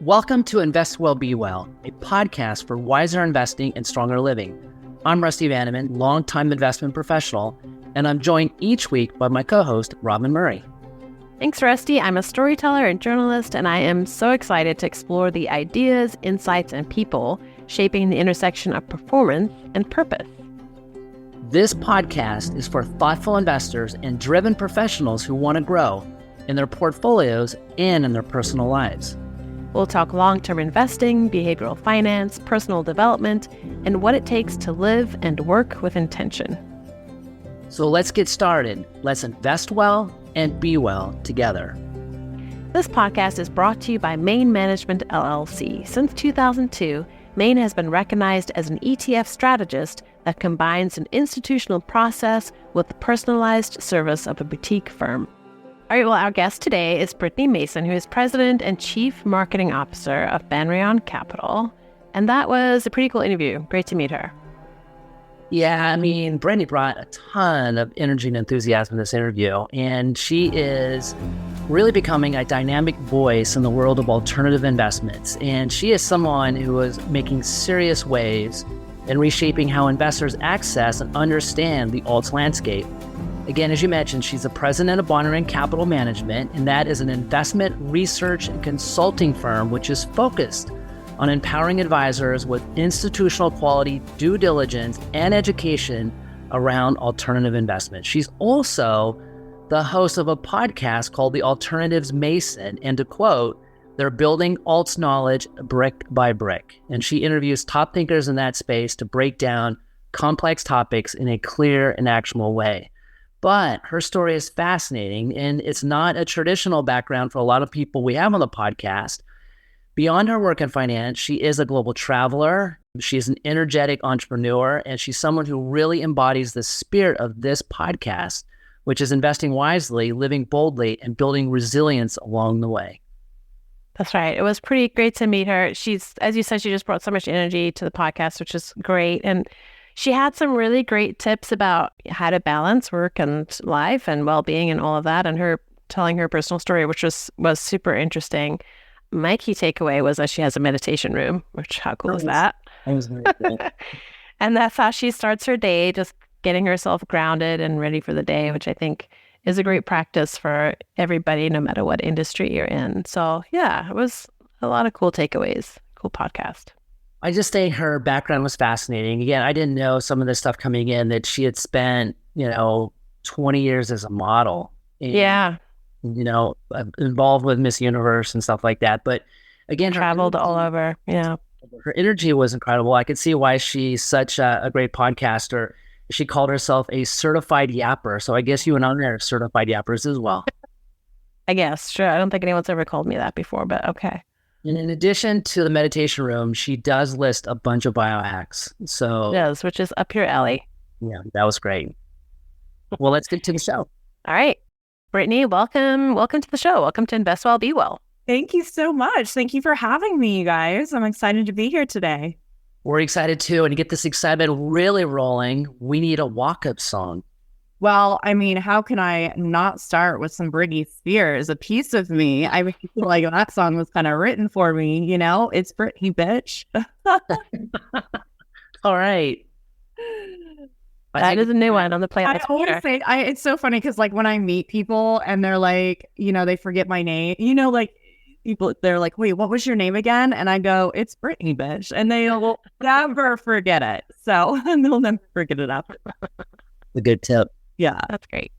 Welcome to Invest Well, Be Well, a podcast for wiser investing and stronger living. I'm Rusty Vanneman, longtime investment professional, and I'm joined each week by my co-host, Robin Murray. Thanks, Rusty. I'm a storyteller and journalist, and I am so excited to explore the ideas, insights, and people shaping the intersection of performance and purpose. This podcast is for thoughtful investors and driven professionals who want to grow in their portfolios and in their personal lives. We'll talk long-term investing, behavioral finance, personal development, and what it takes to live and work with intention. So let's get started. Let's invest well and be well together. This podcast is brought to you by Main Management, LLC. Since 2002, Main has been recognized as an ETF strategist that combines an institutional process with the personalized service of a boutique firm. All right, well, our guest today is Brittany Mason, who is President and Chief Marketing Officer of Banríon Capital. And that was a pretty cool interview. Great to meet her. Yeah, I mean, Brittany brought a ton of energy and enthusiasm in this interview, and she is really becoming a dynamic voice in the world of alternative investments. And she is someone who is making serious waves in reshaping how investors access and understand the alts landscape. Again, as you mentioned, she's the president of Banríon Capital Management, and that is an investment research and consulting firm which is focused on empowering advisors with institutional quality due diligence and education around alternative investments. She's also the host of a podcast called The Alternatives Mason, and to quote, "They're building alts knowledge brick by brick." And she interviews top thinkers in that space to break down complex topics in a clear and actionable way. But her story is fascinating, and it's not a traditional background for a lot of people we have on the podcast. Beyond her work in finance, she is a global traveler. She's an energetic entrepreneur, and she's someone who really embodies the spirit of this podcast, which is investing wisely, living boldly, and building resilience along the way. That's right. It was pretty great to meet her. She's, as you said, she just brought so much energy to the podcast, which is great. And she had some really great tips about how to balance work and life and well-being and all of that, and her telling her personal story, which was super interesting. My key takeaway was that she has a meditation room, which how cool is that? That was very cool. And that's how she starts her day, just getting herself grounded and ready for the day, which I think is a great practice for everybody, no matter what industry you're in. So yeah, it was a lot of cool takeaways. Cool podcast. I just think her background was fascinating. Again, I didn't know some of the stuff coming in that she had spent, 20 years as a model. And, Yeah. Involved with Miss Universe and stuff like that. But again, Traveled all over. Yeah. Her energy was incredible. I could see why she's such a great podcaster. She called herself a certified yapper. So I guess you and I are certified yappers as well. I guess. Sure. I don't think anyone's ever called me that before, but okay. And in addition to the meditation room, she does list a bunch of biohacks. So Yes, which is up your alley. yeah, that was great. Well, let's get to the show. All right. Brittany, welcome. Welcome to the show. Welcome to Invest Well, Be Well. Thank you so much. Thank you for having me, you guys. I'm excited to be here today. We're excited too. And to get this excitement really rolling, we need a walk-up song. Well, I mean, how can I not start with some Britney Spears, A Piece of Me? I feel like that song was kind of written for me, It's Britney, bitch. All right. That is a new one on the I playlist. always say, it's so funny because when I meet people and they're like, they forget my name, people, they're like, wait, what was your name again? And I go, it's Britney, bitch. And they will never forget it. So they'll never forget it after. A good tip. Yeah. That's great.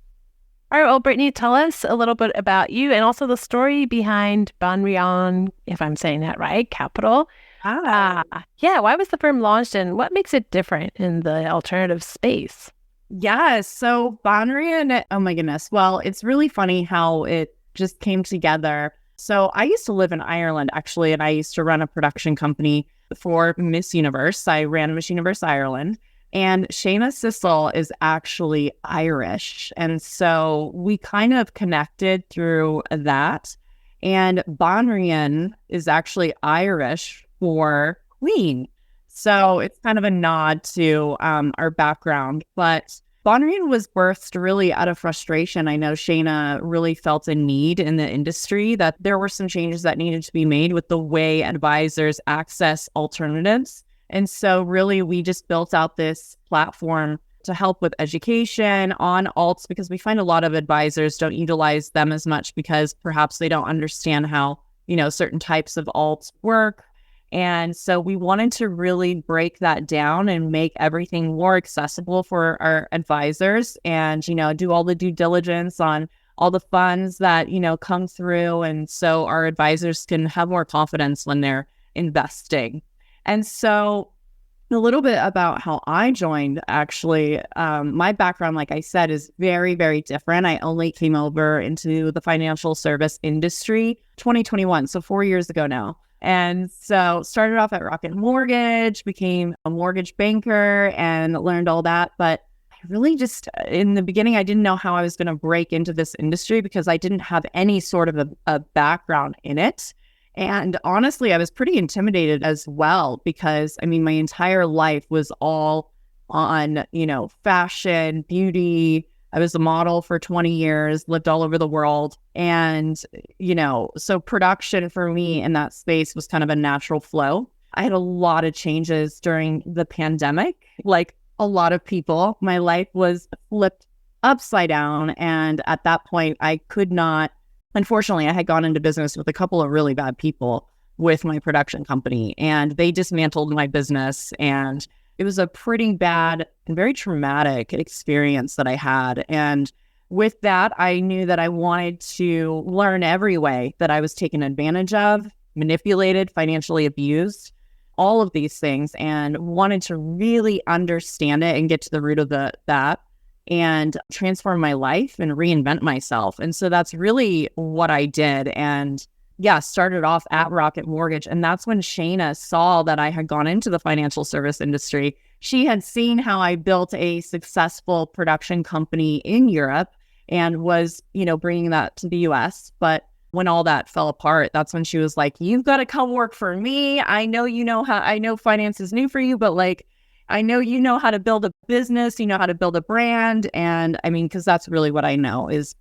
All right. Well, Brittany, tell us a little bit about you and also the story behind Banríon, if I'm saying that right, Capital. Yeah. Why was the firm launched and what makes it different in the alternative space? Yes. So Banríon, oh my goodness. Well, it's really funny how it just came together. So I used to live in Ireland, actually, and I used to run a production company for Miss Universe. I ran Miss Universe Ireland. And Shayna Sissel is actually Irish. And so we kind of connected through that. And Banríon is actually Irish for Queen. So it's kind of a nod to our background. But Banríon was birthed really out of frustration. I know Shayna really felt a need in the industry that there were some changes that needed to be made with the way advisors access alternatives. And so really we just built out this platform to help with education on alts, because we find a lot of advisors don't utilize them as much because perhaps they don't understand how, certain types of alts work. And so we wanted to really break that down and make everything more accessible for our advisors and, do all the due diligence on all the funds that, come through. And so our advisors can have more confidence when they're investing. And so a little bit about how I joined, actually, my background, like I said, is very, very different. I only came over into the financial service industry 2021, so 4 years ago now. And so started off at Rocket Mortgage, became a mortgage banker and learned all that. But I really just, in the beginning, I didn't know how I was going to break into this industry because I didn't have any sort of a background in it. And honestly, I was pretty intimidated as well because, my entire life was all on, fashion, beauty. I was a model for 20 years, lived all over the world. And, so production for me in that space was kind of a natural flow. I had a lot of changes during the pandemic. Like a lot of people, my life was flipped upside down. And at that point, I could not, unfortunately, I had gone into business with a couple of really bad people with my production company, and they dismantled my business. And it was a pretty bad and very traumatic experience that I had. And with that, I knew that I wanted to learn every way that I was taken advantage of, manipulated, financially abused, all of these things, and wanted to really understand it and get to the root of that and transform my life and reinvent myself. And so that's really what I did. And started off at Rocket Mortgage. And that's when Shayna saw that I had gone into the financial service industry. She had seen how I built a successful production company in Europe and was, bringing that to the US. But when all that fell apart, that's when she was like, you've got to come work for me. I know I know finance is new for you, but I know you know how to build a business, you know how to build a brand. And because that's really what I know is,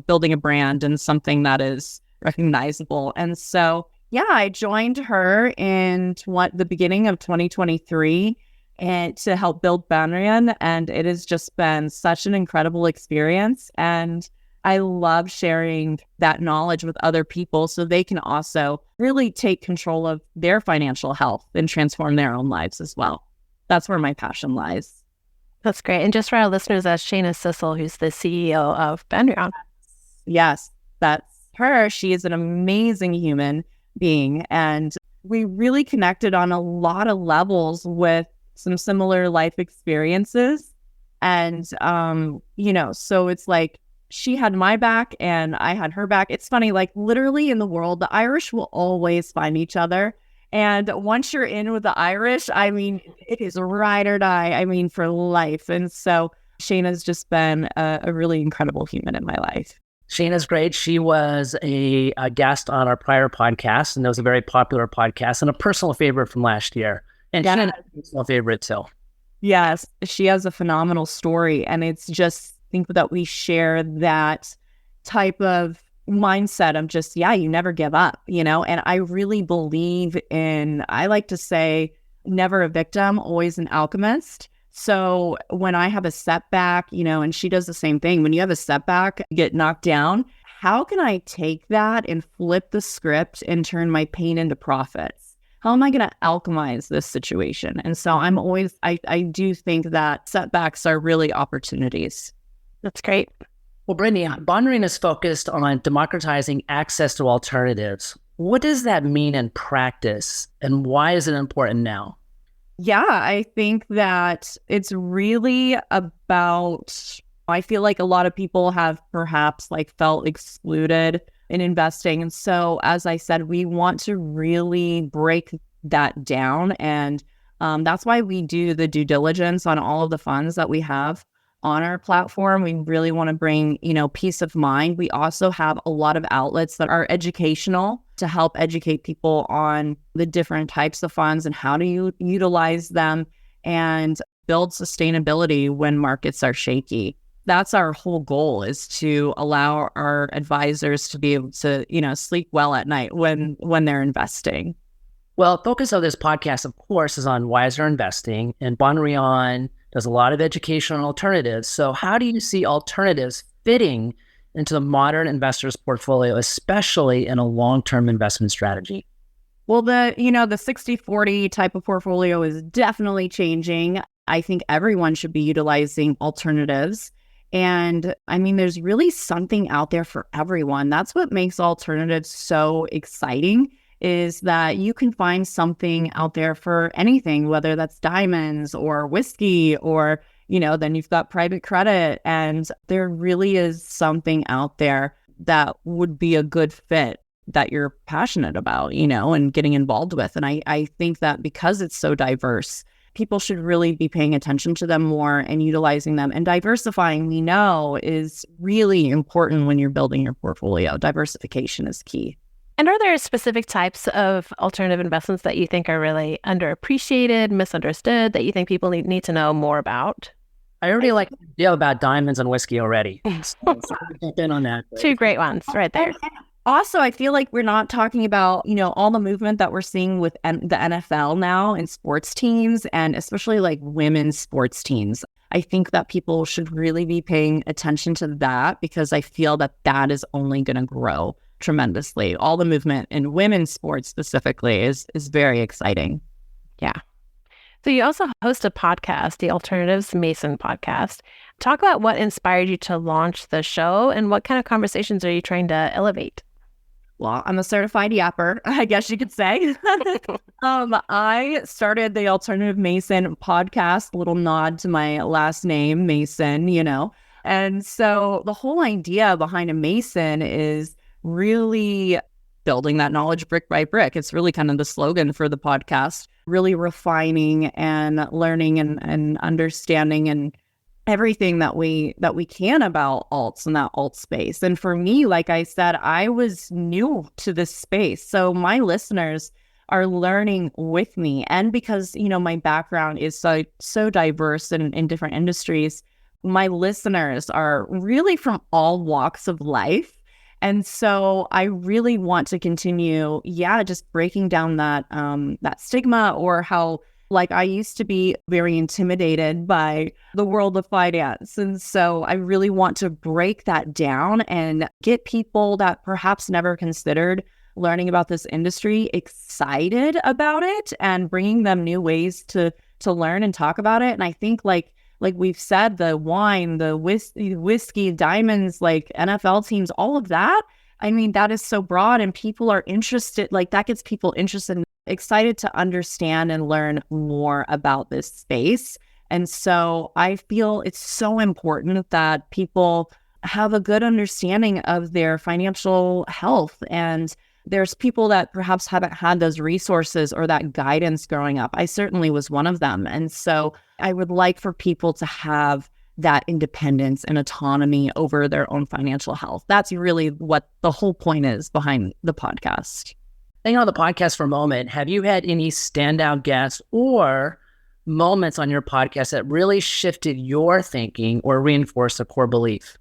building a brand and something that is recognizable. And so, I joined her in the beginning of 2023 and to help build Banríon. And it has just been such an incredible experience. And I love sharing that knowledge with other people so they can also really take control of their financial health and transform their own lives as well. That's where my passion lies. That's great. And just for our listeners, that's Shayna Sissel, who's the CEO of Banríon. Yes, that's her. She is an amazing human being. And we really connected on a lot of levels with some similar life experiences. And, so it's like she had my back and I had her back. It's funny, like literally in the world, the Irish will always find each other. And once you're in with the Irish, it is ride or die, for life. And so Shayna's just been a really incredible human in my life. Shayna's great. She was a guest on our prior podcast, and it was a very popular podcast and a personal favorite from last year. And Shayna's a personal favorite too. Yes, she has a phenomenal story. And it's just, I think that we share that type of mindset of just, you never give up, and I really believe in, I like to say, never a victim, always an alchemist. So when I have a setback, and she does the same thing, when you have a setback, get knocked down, how can I take that and flip the script and turn my pain into profits? How am I going to alchemize this situation? And so I do think that setbacks are really opportunities. That's great. Well, Brittany, Banríon is focused on democratizing access to alternatives. What does that mean in practice, and why is it important now? I think that it's really about, I feel like a lot of people have perhaps felt excluded in investing. And so, as I said, we want to really break that down. And that's why we do the due diligence on all of the funds that we have on our platform. We really want to bring, peace of mind. We also have a lot of outlets that are educational to help educate people on the different types of funds and how to utilize them. And build sustainability when markets are shaky. That's our whole goal, is to allow our advisors to be able to, sleep well at night when they're investing. Well, the focus of this podcast, of course, is on wiser investing, and Banríon does a lot of education on alternatives. So how do you see alternatives fitting into the modern investor's portfolio, especially in a long-term investment strategy? Well, the 60-40 type of portfolio is definitely changing. I think everyone should be utilizing alternatives. And I mean, there's really something out there for everyone. That's what makes alternatives so exciting, is that you can find something out there for anything, whether that's diamonds or whiskey, or, then you've got private credit. And there really is something out there that would be a good fit that you're passionate about, and getting involved with. And I think that because it's so diverse, people should really be paying attention to them more and utilizing them. And diversifying, we know, is really important when you're building your portfolio. Diversification is key. And are there specific types of alternative investments that you think are really underappreciated, misunderstood, that you think people need to know more about? I already like the idea about diamonds and whiskey already. So jump in on that. Two great ones right there. Also, I feel like we're not talking about, all the movement that we're seeing with the NFL now in sports teams, and especially like women's sports teams. I think that people should really be paying attention to that, because I feel that that is only going to grow tremendously. All the movement in women's sports specifically is very exciting. Yeah. So you also host a podcast, the Alternatives Mason podcast. Talk about what inspired you to launch the show, and what kind of conversations are you trying to elevate? Well, I'm a certified yapper, I guess you could say. I started the Alternative Mason podcast, a little nod to my last name, Mason, And so the whole idea behind a Mason is really building that knowledge brick by brick. It's really kind of the slogan for the podcast, really refining and learning and understanding and everything that we can about alts and that alt space. And for me, like I said, I was new to this space. So my listeners are learning with me. And because, my background is so diverse in different industries, my listeners are really from all walks of life. And so I really want to continue, just breaking down that stigma, or how, like, I used to be very intimidated by the world of finance. And so I really want to break that down and get people that perhaps never considered learning about this industry excited about it, and bringing them new ways to learn and talk about it. And I think like we've said, the wine, the whiskey, diamonds, like NFL teams, all of that, I mean, that is so broad, and people are interested, like that gets people interested, excited to understand and learn more about this space. And so I feel it's so important that people have a good understanding of their financial health. And there's people that perhaps haven't had those resources or that guidance growing up. I certainly was one of them. And so I would like for people to have that independence and autonomy over their own financial health. That's really what the whole point is behind the podcast. Staying on the podcast for a moment, have you had any standout guests or moments on your podcast that really shifted your thinking or reinforced a core belief?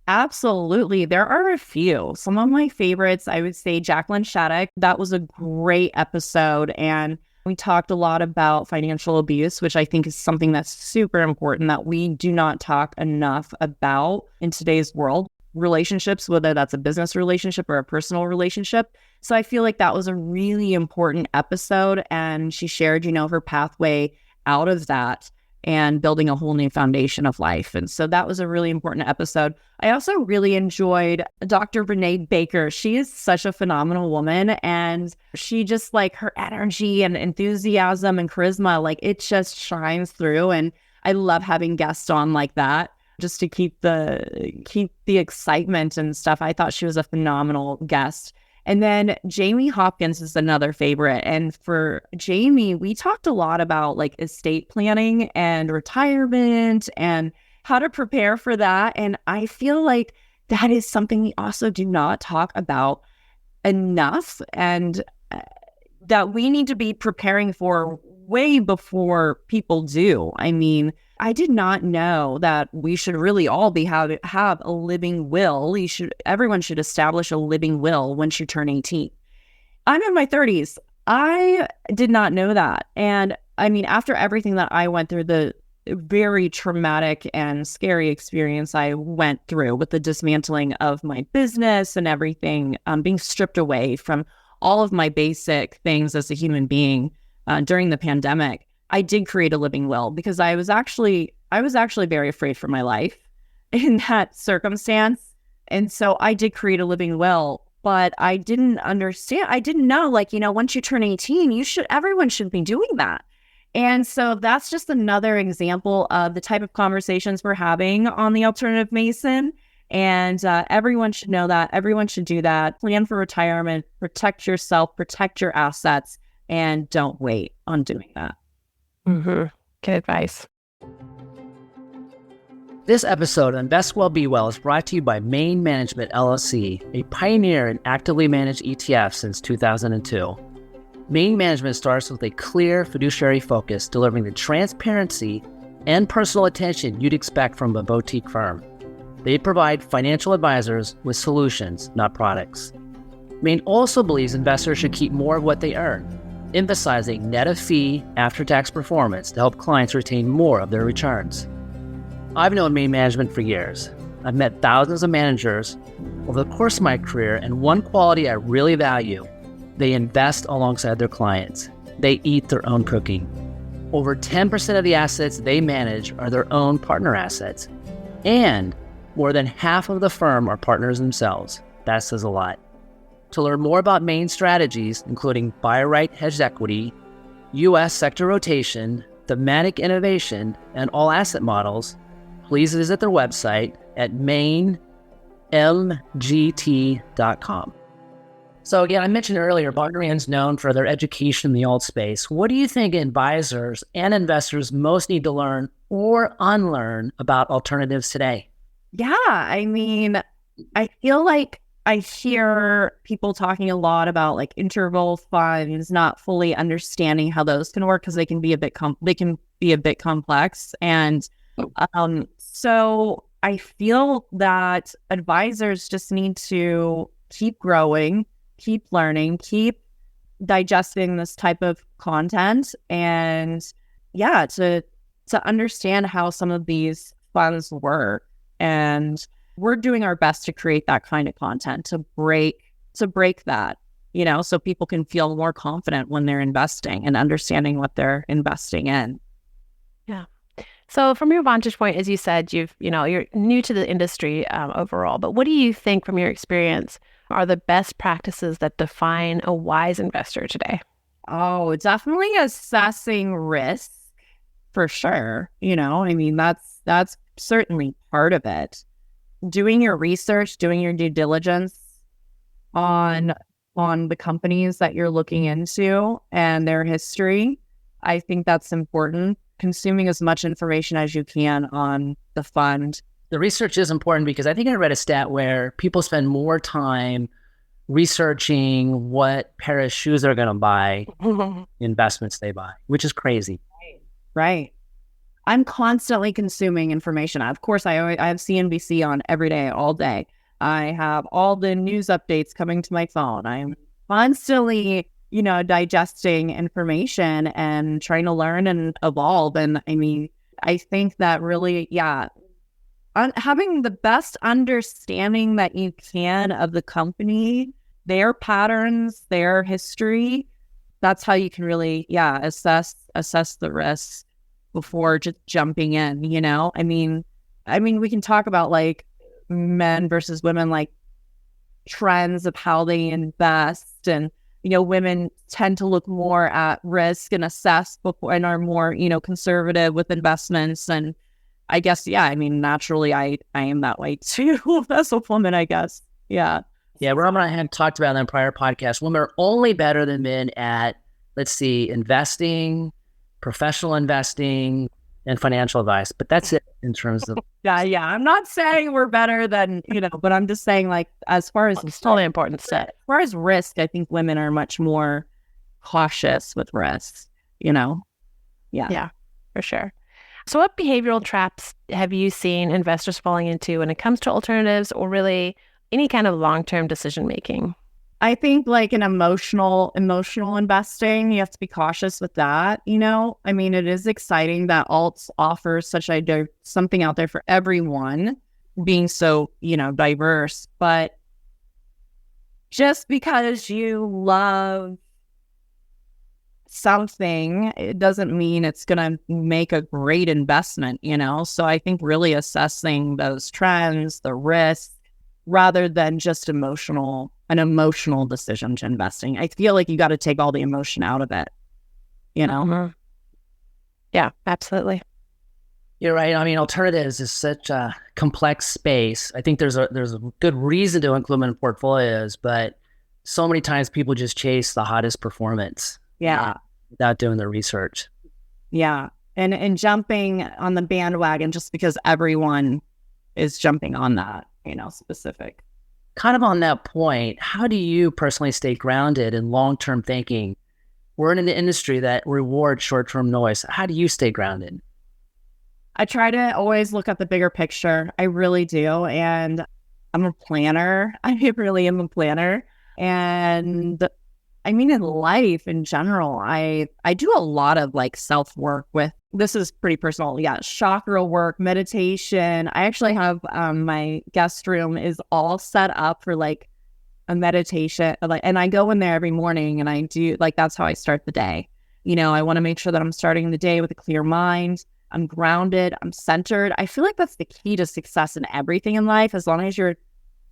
Absolutely. There are a few. Some of my favorites, I would say Jacqueline Shattuck. That was a great episode. And we talked a lot about financial abuse, which I think is something that's super important that we do not talk enough about in today's world. Relationships, whether that's a business relationship or a personal relationship. So I feel like that was a really important episode. And she shared, her pathway out of that and building a whole new foundation of life. And so that was a really important episode. I also really enjoyed Dr. Brittany Baker. She is such a phenomenal woman, and she just, like, her energy and enthusiasm and charisma, like, it just shines through. And I love having guests on like that, just to keep the excitement and stuff. I thought she was a phenomenal guest. And then Jamie Hopkins is another favorite. And for Jamie, we talked a lot about like estate planning and retirement and how to prepare for that. And I feel like that is something we also do not talk about enough, and that we need to be preparing for way before people do. I mean, I did not know that we should really all have a living will. Everyone should establish a living will once you turn 18. I'm in my 30s. I did not know that. And I mean, after everything that I went through, the very traumatic and scary experience I went through with the dismantling of my business and everything, being stripped away from all of my basic things as a human being during the pandemic, I did create a living will because I was actually very afraid for my life in that circumstance. And so I did create a living will, but I didn't understand. I didn't know, like, once you turn 18, everyone should be doing that. And so that's just another example of the type of conversations we're having on the Alternative Mason. And everyone should know that. Everyone should do that. Plan for retirement, protect yourself, protect your assets, and don't wait on doing that. Mm-hmm. Good advice. This episode of Invest Well, Be Well is brought to you by Main Management LLC, a pioneer in actively managed ETFs since 2002. Main Management starts with a clear fiduciary focus, delivering the transparency and personal attention you'd expect from a boutique firm. They provide financial advisors with solutions, not products. Main also believes investors should keep more of what they earn, emphasizing net of fee after-tax performance to help clients retain more of their returns. I've known Main Management for years. I've met thousands of managers over the course of my career, and one quality I really value: they invest alongside their clients. They eat their own cooking. Over 10% of the assets they manage are their own partner assets, and more than half of the firm are partners themselves. That says a lot. To learn more about Main strategies, including buy right hedged equity, U.S. sector rotation, thematic innovation, and all asset models, please visit their website at mainmgt.com. So again, I mentioned earlier, Banrion's known for their education in the alt space. What do you think advisors and investors most need to learn or unlearn about alternatives today? Yeah, I mean, I feel like I hear people talking a lot about like interval funds, not fully understanding how those can work because they can be a bit complex. And so I feel that advisors just need to keep growing, keep learning, keep digesting this type of content, and to understand how some of these funds work. And we're doing our best to create that kind of content to break that, so people can feel more confident when they're investing and understanding what they're investing in. Yeah. So from your vantage point, as you said, you're new to the industry overall, but what do you think from your experience are the best practices that define a wise investor today? Oh, definitely assessing risk for sure. I mean, that's certainly part of it. Doing your research, doing your due diligence on the companies that you're looking into and their history. I think that's important. Consuming as much information as you can on the fund. The research is important because I think I read a stat where people spend more time researching what pair of shoes they're going to buy, investments they buy, which is crazy. Right. I'm constantly consuming information. Of course, I have CNBC on every day, all day. I have all the news updates coming to my phone. I'm constantly, digesting information and trying to learn and evolve. And I mean, I think that really, having the best understanding that you can of the company, their patterns, their history, that's how you can really, assess the risks before just jumping in, I mean, we can talk about like men versus women, like trends of how they invest, and, women tend to look more at risk and assess before and are more, conservative with investments. And I guess, naturally I am that way too as a woman, I guess. Yeah. Yeah. Rob and I had talked about in prior podcasts, women are only better than men at, investing, professional investing, and financial advice, but that's it in terms of. Yeah. I'm not saying we're better than, but I'm just saying, like, as far as it's totally important set. As far as risk, I think women are much more cautious with risk, Yeah, for sure. So what behavioral traps have you seen investors falling into when it comes to alternatives or really any kind of long-term decision making? I think like an emotional investing, you have to be cautious with that, I mean, it is exciting that alts offers something out there for everyone, being so, diverse, but just because you love something, it doesn't mean it's going to make a great investment, So I think really assessing those trends, the risks, rather than just an emotional decision to investing. I feel like you got to take all the emotion out of it, Mm-hmm. Yeah, absolutely. You're right. I mean, alternatives is such a complex space. I think there's a good reason to include them in portfolios, but so many times people just chase the hottest performance. Yeah. Without doing the research. Yeah. And jumping on the bandwagon just because everyone is jumping on that, specific. Kind of on that point, how do you personally stay grounded in long-term thinking? We're in an industry that rewards short-term noise. How do you stay grounded? I try to always look at the bigger picture. I really do. And I'm a planner. I really am a planner. And I mean, in life in general, I do a lot of like self-work with, this is pretty personal. Yeah. Chakra work, meditation. I actually have my guest room is all set up for like a meditation. And I go in there every morning and I do like, that's how I start the day. I want to make sure that I'm starting the day with a clear mind. I'm grounded. I'm centered. I feel like that's the key to success in everything in life, as long as you're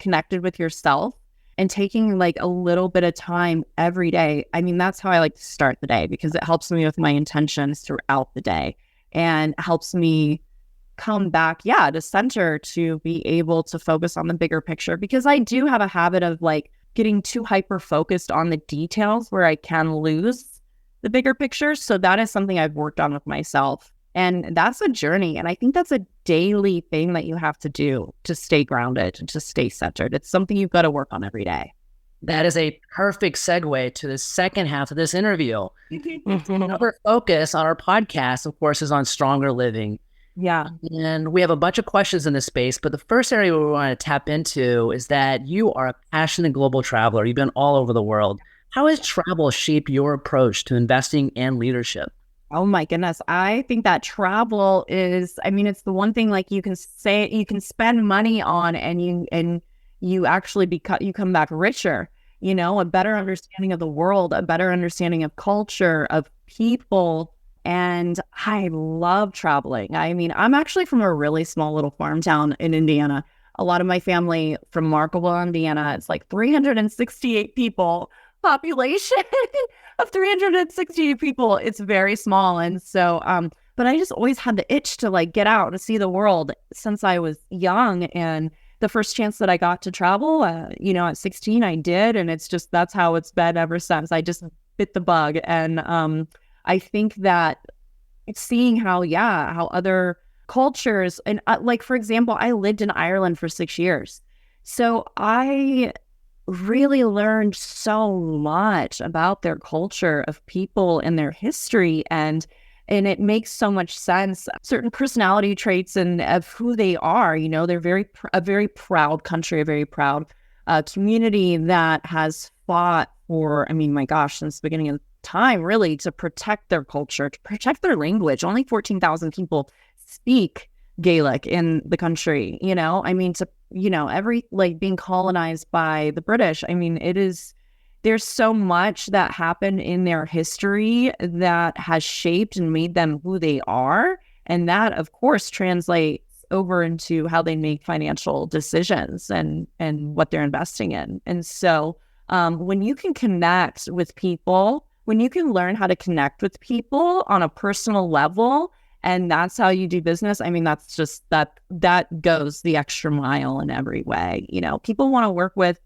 connected with yourself. And taking like a little bit of time every day. I mean, that's how I like to start the day because it helps me with my intentions throughout the day and helps me come back, to center, to be able to focus on the bigger picture, because I do have a habit of like getting too hyper focused on the details where I can lose the bigger picture. So that is something I've worked on with myself. And that's a journey. And I think that's a daily thing that you have to do to stay grounded and to stay centered. It's something you've got to work on every day. That is a perfect segue to the second half of this interview. Another focus on our podcast, of course, is on stronger living. Yeah. And we have a bunch of questions in this space, but the first area we want to tap into is that you are a passionate global traveler. You've been all over the world. How has travel shaped your approach to investing and leadership? Oh my goodness. I think that travel is, I mean, it's the one thing like you can spend money on and you actually you come back richer, a better understanding of the world, a better understanding of culture, of people. And I love traveling. I mean, I'm actually from a really small little farm town in Indiana. A lot of my family from Markville, Indiana, it's like 368 people population of 368 people. It's very small. And so, but I just always had the itch to like get out and see the world since I was young. And the first chance that I got to travel, at 16, I did. And that's how it's been ever since. I just bit the bug. And I think that it's seeing how other cultures, and like, for example, I lived in Ireland for 6 years. So I really learned so much about their culture of people and their history, and it makes so much sense. Certain personality traits and of who they are, they're a very proud country, a very proud community that has fought for, I mean, my gosh, since the beginning of time, really, to protect their culture, to protect their language. Only 14,000 people speak Gaelic in the country, I mean, every like being colonized by the British. I mean, there's so much that happened in their history that has shaped and made them who they are. And that, of course, translates over into how they make financial decisions and what they're investing in. And so when you can connect with people, when you can learn how to connect with people on a personal level, and that's how you do business, I mean, that's just that goes the extra mile in every way. People want to work with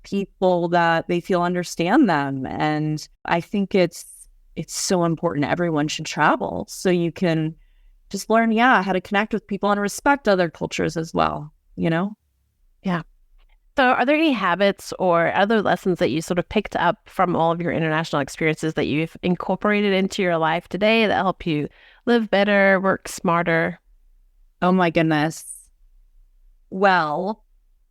people that they feel understand them. And I think it's so important. Everyone should travel so you can just learn, how to connect with people and respect other cultures as well, Yeah. So are there any habits or other lessons that you sort of picked up from all of your international experiences that you've incorporated into your life today that help you live better, work smarter? Oh my goodness. Well,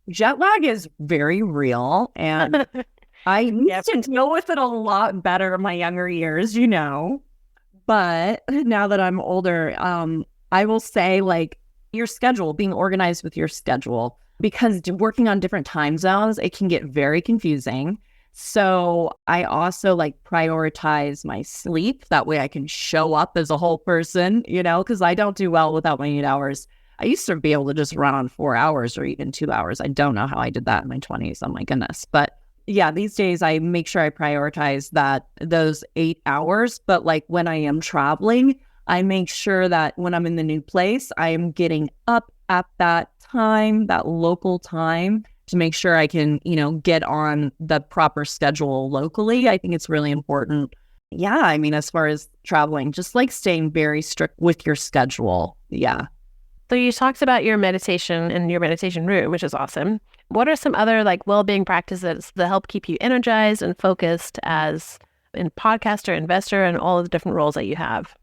jet lag is very real, and I used to deal with it a lot better in my younger years, But now that I'm older, I will say like your schedule, being organized with your schedule, because working on different time zones, it can get very confusing. So I also like prioritize my sleep. That way I can show up as a whole person, because I don't do well without my 8 hours. I used to be able to just run on 4 hours or even 2 hours. I don't know how I did that in my 20s. Oh my goodness. But yeah, these days I make sure I prioritize those 8 hours. But like when I am traveling, I make sure that when I'm in the new place, I am getting up at that time, that local time, to make sure I can, get on the proper schedule locally. I think it's really important. Yeah, I mean, as far as traveling, just like staying very strict with your schedule. Yeah. So you talked about your meditation and your meditation room, which is awesome. What are some other like well-being practices that help keep you energized and focused as a podcaster, investor, and all of the different roles that you have?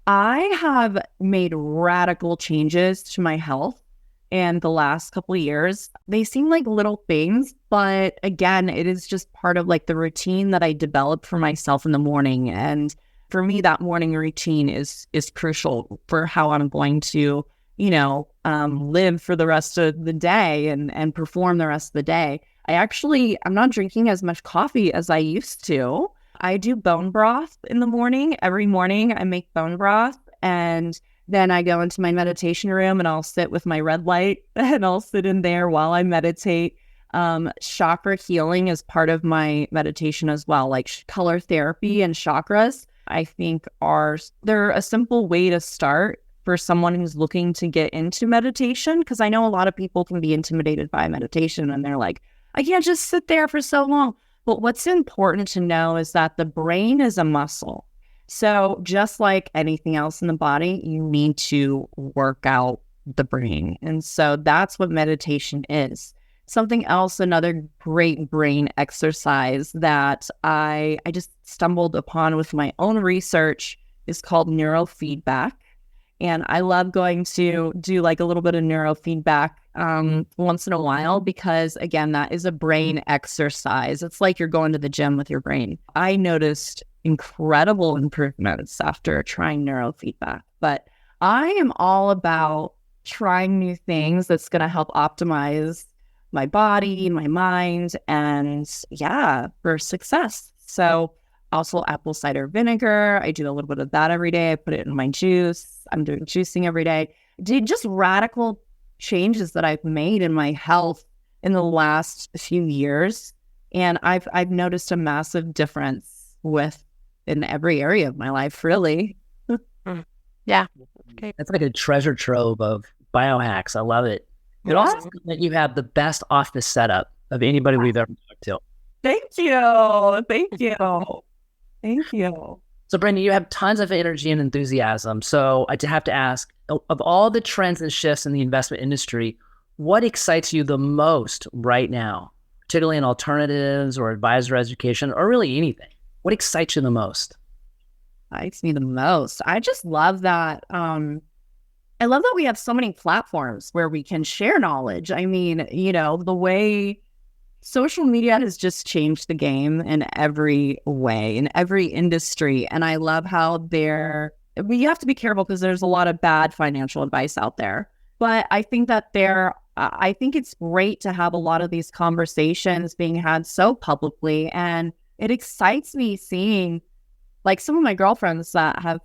I have made radical changes to my health in the last couple of years. They seem like little things, but again, it is just part of like the routine that I developed for myself in the morning. And for me, that morning routine is crucial for how I'm going to live for the rest of the day and perform the rest of the day. I'm not drinking as much coffee as I used to. I do bone broth in the morning. Every morning I make bone broth, and then I go into my meditation room and I'll sit with my red light and I'll sit in there while I meditate. Chakra healing is part of my meditation as well, like color therapy and chakras, I think they're a simple way to start for someone who's looking to get into meditation, because I know a lot of people can be intimidated by meditation and they're like, I can't just sit there for so long. But what's important to know is that the brain is a muscle. So just like anything else in the body, you need to work out the brain. And so that's what meditation is. Something else, another great brain exercise that I just stumbled upon with my own research is called neurofeedback. And I love going to do like a little bit of neurofeedback once in a while, because again, that is a brain exercise. It's like you're going to the gym with your brain. I noticed incredible improvements after trying neurofeedback, but I am all about trying new things that's going to help optimize my body, my mind, and for success. So also apple cider vinegar. I do a little bit of that every day. I put it in my juice. I'm doing juicing every day. Just radical changes that I've made in my health in the last few years. And I've noticed a massive difference in every area of my life, really. Yeah. Okay. That's like a treasure trove of biohacks. I love it. It also seems that you have the best office setup of anybody we've ever talked to. Thank you. Thank you. Thank you. So, Brittany, you have tons of energy and enthusiasm. So I have to ask, of all the trends and shifts in the investment industry, what excites you the most right now, particularly in alternatives or advisor education or really anything? What excites you the most? Excites me the most. I just love that. I love that we have so many platforms where we can share knowledge. I mean, the way social media has just changed the game in every way, in every industry. And I love how we have to be careful because there's a lot of bad financial advice out there. But I think that I think it's great to have a lot of these conversations being had so publicly. And it excites me seeing like some of my girlfriends that have,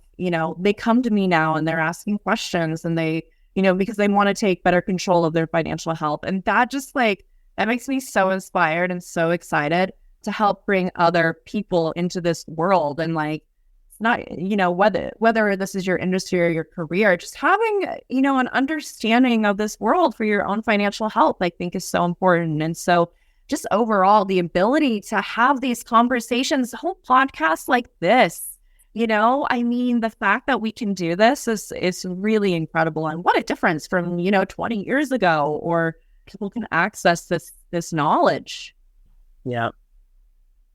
they come to me now and they're asking questions and they, because they want to take better control of their financial health. And that just that makes me so inspired and so excited to help bring other people into this world. And it's not, whether this is your industry or your career, just having, an understanding of this world for your own financial health, I think is so important. And so just overall, the ability to have these conversations, whole podcasts like this, the fact that we can do this is really incredible. And what a difference from, 20 years ago or people can access this knowledge. Yeah.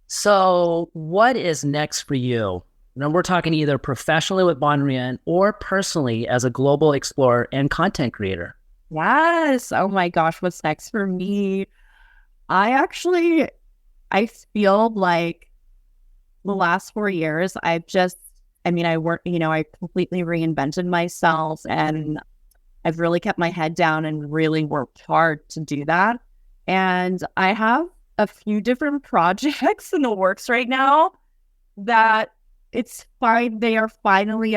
So what is next for you? Now we're talking either professionally with Banríon or personally as a global explorer and content creator. Yes. Oh my gosh, what's next for me? I feel like the last 4 years, I completely reinvented myself, and I've really kept my head down and really worked hard to do that. And I have a few different projects in the works right now that it's fine. They are finally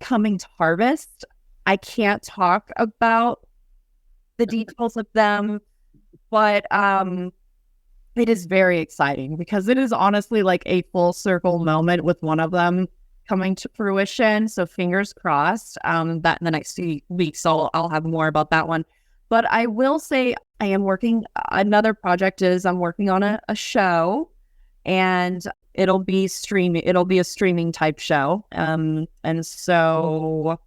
coming to harvest. I can't talk about the details of them, but it is very exciting because it is honestly like a full circle moment with one of them coming to fruition. So fingers crossed that in the next few weeks I'll have more about that one. But I will say I'm working on a show, and it'll be a streaming type show. And so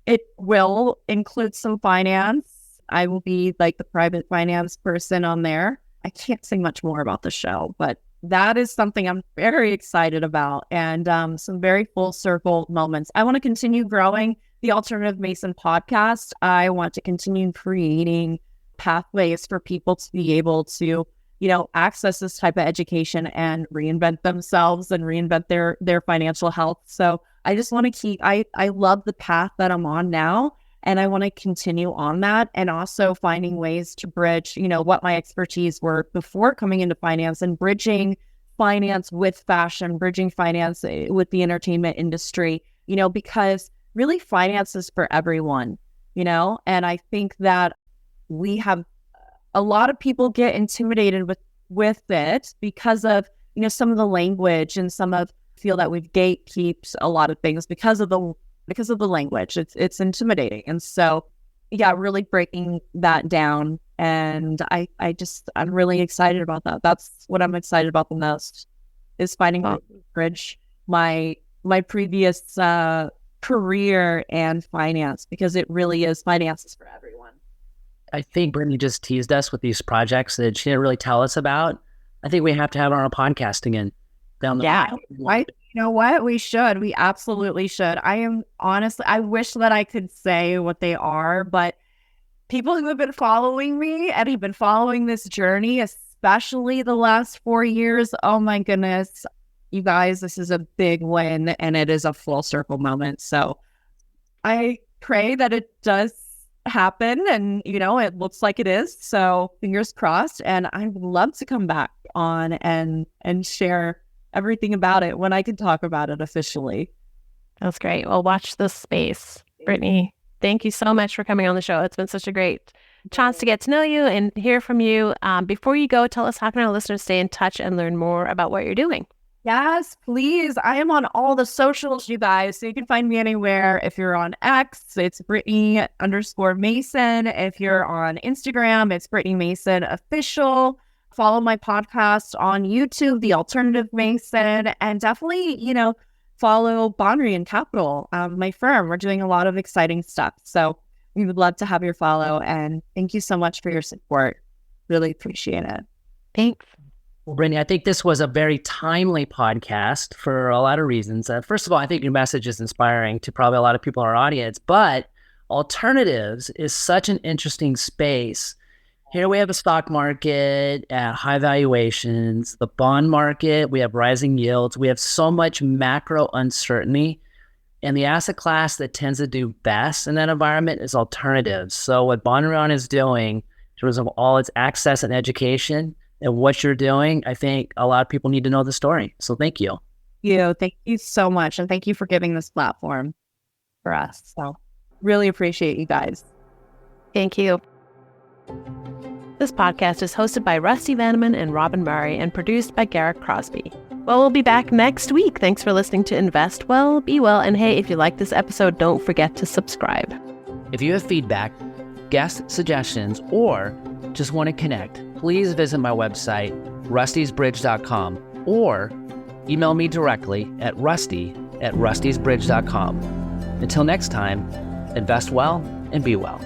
it will include some finance. I will be like the private finance person on there. I can't say much more about the show, but that is something I'm very excited about, and some very full circle moments. I want to continue growing the Alternative Mason podcast. I want to continue creating pathways for people to be able to, access this type of education and reinvent themselves and reinvent their financial health. So I just want to I love the path that I'm on now, and I want to continue on that, and also finding ways to bridge, what my expertise were before coming into finance, and bridging finance with fashion, bridging finance with the entertainment industry, because really finance is for everyone, and I think that we have a lot of people get intimidated with it because of, some of the language, and feel that we've gatekept a lot of things because of the language. It's intimidating. And so, yeah, really breaking that down. And I'm really excited about that. That's what I'm excited about the most, is finding a bridge my previous career and finance, because it really is, finance is for everyone. I think Brittany just teased us with these projects that she didn't really tell us about. I think we have to have her on a podcast again. You know what? We should. We absolutely should. I wish that I could say what they are, but people who have been following me and have been following this journey, especially the last 4 years, oh my goodness, you guys, this is a big win, and it is a full circle moment. So I pray that it does happen, and it looks like it is. So fingers crossed. And I would love to come back on and share everything about it when I can talk about it officially. That's great. Well, watch this space. Brittany, thank you so much for coming on the show. It's been such a great chance to get to know you and hear from you. Before you go, tell us, how can our listeners stay in touch and learn more about what you're doing? Yes, please. I am on all the socials, you guys. So you can find me anywhere. If you're on X, it's Brittany_Mason. If you're on Instagram, it's Brittany Mason Official. Follow my podcast on YouTube, The Alternative Mason, and definitely, follow Banríon Capital, my firm. We're doing a lot of exciting stuff. So we would love to have your follow, and thank you so much for your support. Really appreciate it. Thanks. Well, Brittany, I think this was a very timely podcast for a lot of reasons. First of all, I think your message is inspiring to probably a lot of people in our audience, but alternatives is such an interesting space. Here we have a stock market at high valuations, the bond market, we have rising yields, we have so much macro uncertainty, and the asset class that tends to do best in that environment is alternatives. So what Banríon is doing in terms of all its access and education and what you're doing, I think a lot of people need to know the story. So thank you. Thank you so much. And thank you for giving this platform for us. So really appreciate you guys. Thank you. This podcast is hosted by Rusty Vanneman and Robin Murray and produced by Garrett Crosby. Well, we'll be back next week. Thanks for listening to Invest Well, Be Well. And hey, if you like this episode, don't forget to subscribe. If you have feedback, guest suggestions, or just want to connect, please visit my website, rustysbridge.com, or email me directly at rusty@rustysbridge.com. Until next time, invest well and be well.